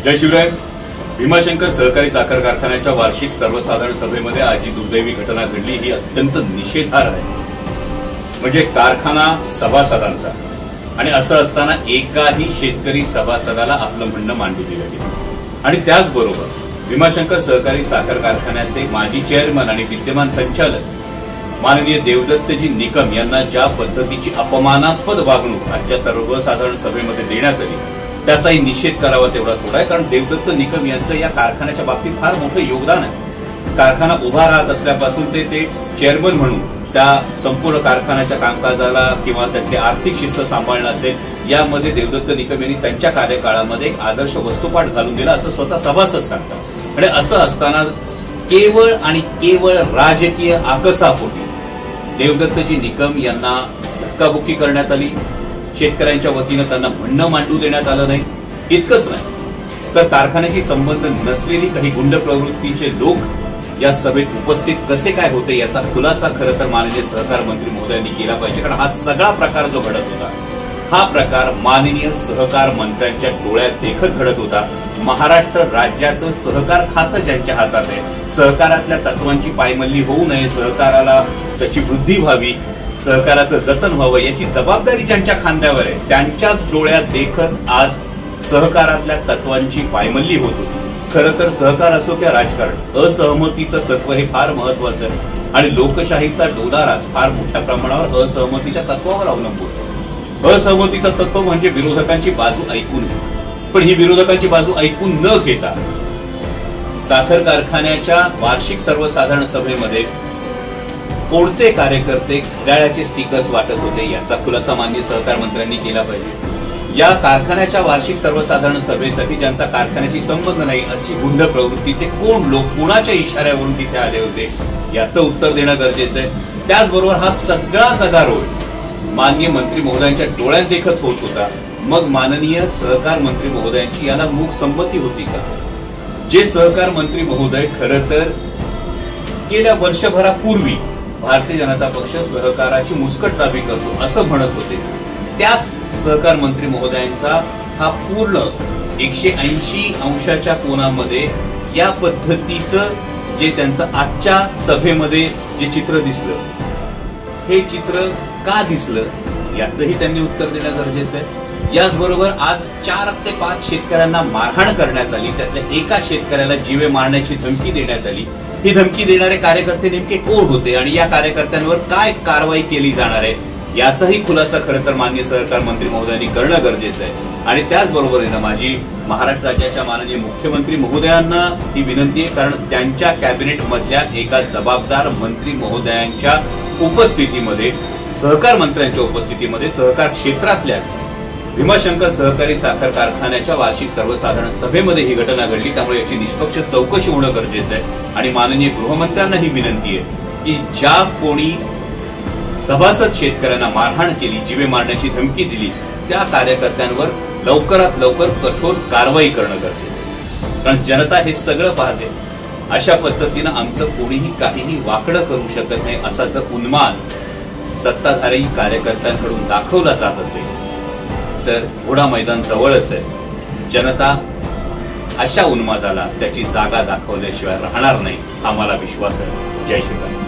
जय शिवराय। भीमाशंकर सहकारी साखर कारखान्याच्या वार्षिक सर्वसाधारण सभेमध्ये आज जी दुर्दैवी घटना घडली ही अत्यंत निषेधार्ह आहे। म्हणजे कारखाना सभासदांचा आणि असं असताना एकाही शेतकरी सभासदाला आपलं म्हणणं मांडू दिलं गेलं। आणि त्याचबरोबर भीमाशंकर सहकारी साखर कारखान्याचे माजी चेअरमन आणि विद्यमान संचालक माननीय देवदत्तजी निकम यांना ज्या पद्धतीची अपमानास्पद वागणूक आजच्या सर्वसाधारण सभेमध्ये देण्यात आली त्याचाही निषेध करावा तेवढा थोडा आहे। कारण देवदत्त निकम यांचं या कारखान्याच्या बाबतीत फार मोठं योगदान आहे। कारखाना उभा राहत असल्यापासून ते चेअरमन म्हणून त्या संपूर्ण कारखान्याच्या कामकाजाला किंवा त्यातली आर्थिक शिस्त सांभाळणं असेल यामध्ये देवदत्त निकम यांनी त्यांच्या कार्यकाळामध्ये एक आदर्श वस्तुपाठ घालून दिला असं स्वतः सभासद सांगतात। आणि असं असताना केवळ आणि केवळ राजकीय आकसापोटी देवदत्तजी निकम यांना धक्काबुक्की करण्यात आली। शेतकऱ्यांच्या वतीनं त्यांना म्हणणं मांडू देण्यात आलं नाही। इतकंच नाही तर कारखान्याशी संबंध नसलेली काही गुंड प्रवृत्तीचे लोक या सभेत उपस्थित कसे काय होते याचा खुलासा खरं तर माननीय सहकार मंत्री महोदयांनी केला पाहिजे। कारण हा सगळा प्रकार जो घडत होता हा प्रकार माननीय सहकार मंत्र्यांच्या डोळ्यात देखत घडत होता। महाराष्ट्र राज्याचं सहकार खातं ज्यांच्या हातात आहे, सहकारातल्या तत्वांची पायमल्ली होऊ नये, सहकाराला त्याची वृद्धी व्हावी, सहकाराचं जतन व्हावं याची जबाबदारी ज्यांच्या खांद्यावर आहे त्यांच्याच डोळ्यात देखत आज सहकारातल्या तत्वांची पायमल्ली होत होती। खरं तर सहकार असो किंवा राजकारण असहमतीचं तत्व हे फार महत्वाचं आहे आणि लोकशाहीचा डोलाराच फार मोठ्या प्रमाणावर असहमतीच्या तत्वावर अवलंबून। असहमतीचं तत्व म्हणजे विरोधकांची बाजू ऐकून, पण ही विरोधकांची बाजू ऐकून न घेता साखर कारखान्याच्या वार्षिक सर्वसाधारण सभेमध्ये कोणते कार्यकर्ते घड्याळाचे स्टिकर्स वाटत होते याचा खुलासा माननीय सहकार मंत्र्यांनी केला पाहिजे। या कारखान्याच्या वार्षिक सर्वसाधारण सभेसाठी ज्यांचा कारखान्याशी संबंध नाही अशी गुंड प्रवृत्तीचे कोण लोक कोणाच्या इशाऱ्यावरून तिथे आले होते याचं उत्तर देणं गरजेचं आहे। त्याचबरोबर हा सगळा गदारोळ माननीय मंत्री महोदयांच्या डोळ्यात देखत होत होता। मग माननीय सहकार मंत्री महोदयांची याला मूक संमती होती का? जे सहकार मंत्री महोदय खरं तर गेल्या वर्षभरापूर्वी भारतीय जनता पक्ष सहकाराची मुस्कटदाबी करतो असं म्हणत होते, त्याच सहकार मंत्री महोदयांचा हा पूर्ण 180 अंशाच्या कोनामध्ये या पद्धतीचं जे त्यांचं आजच्या सभेमध्ये जे चित्र दिसलं हे चित्र का दिसलं याचंही त्यांनी उत्तर देणं गरजेचं आहे। याचबरोबर आज 4 ते 5 शेतकऱ्यांना मारहाण करण्यात आली, त्यातल्या एका शेतकऱ्याला जीवे मारण्याची धमकी देण्यात आली। ही धमकी देणारे कार्यकर्ते नेमके कोण होते आणि या कार्यकर्त्यांवर काय कारवाई केली जाणार आहे याचाही खुलासा खरं तर माननीय सहकार मंत्री महोदयांनी करणं गरजेचं आहे। आणि त्याचबरोबरीनं माझी महाराष्ट्र राज्याच्या माननीय मुख्यमंत्री महोदयांना ही विनंती आहे, कारण त्यांच्या कॅबिनेटमधल्या एका जबाबदार मंत्री महोदयांच्या उपस्थितीमध्ये सहकार मंत्र्यांच्या उपस्थितीमध्ये सहकार क्षेत्रातल्याच भीमाशंकर सहकारी साखर कारखान्याच्या वार्षिक सर्वसाधारण सभेमध्ये ही घटना घडली। त्यामुळे याची निष्पक्ष चौकशी होणं गरजेचं आहे। आणि माननीय गृहमंत्र्यांना ही विनंती आहे की ज्या कोणी सभासद शेतकऱ्यांना मारहाण केली, जीवे मारण्याची धमकी दिली त्या कार्यकर्त्यांवर लवकरात लवकर कठोर कारवाई करणं गरजेचं आहे। कारण जनता हे सगळं पाहते। अशा पद्धतीनं आमचं कोणीही काहीही वाकडं करू शकत नाही असा जर उन्माद सत्ताधारी कार्यकर्त्यांकडून दाखवला जात असेल तर घोडा मैदान जवळच आहे। जनता अशा उन्मादाला त्याची जागा दाखवल्याशिवाय राहणार नाही हा मला विश्वास आहे। जय श्रीराम।